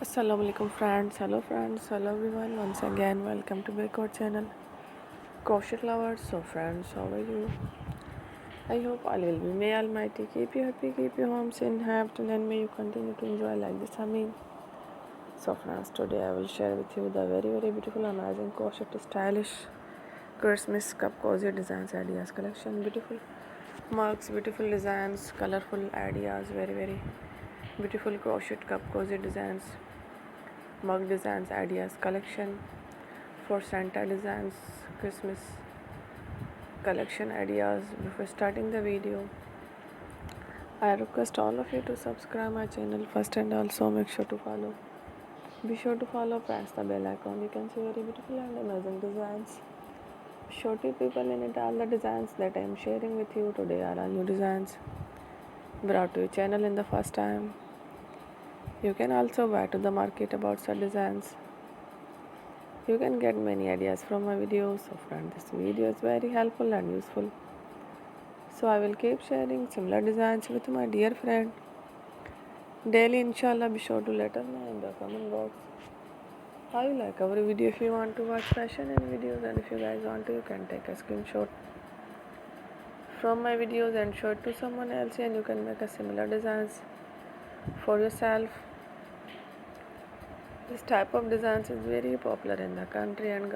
Assalamualaikum friends, hello everyone. Once again, welcome to back our channel, Crochet lovers. So friends, how are you? I hope all will be. May Almighty keep you happy, keep you home safe, happy, and may you continue to enjoy like this. So friends, today I will share with you the very beautiful, amazing crochet stylish Christmas Cupcozy designs ideas collection. Beautiful marks, beautiful designs, colorful ideas, very beautiful crochet Cupcozy designs. Mug designs ideas collection for Santa designs Christmas collection ideas. Before starting the video, I request all of you to subscribe my channel first and also make sure to follow. Be sure to follow, press the bell icon. You can see very beautiful and amazing designs. Show to people in it. All the designs that I am sharing with you today are all new designs brought to your channel in the first time. You can also buy to the market about such designs. You can get many ideas from my videos. So friend, this video is very helpful and useful. So I will keep sharing similar designs with my dear friend daily, inshallah. Be sure to let us know in the comment box how you like our video. If you want to watch fashion and videos, and if you guys want to, you can take a screenshot from my videos and show it to someone else, and you can make a similar designs for yourself. This type of designs is very popular in the country and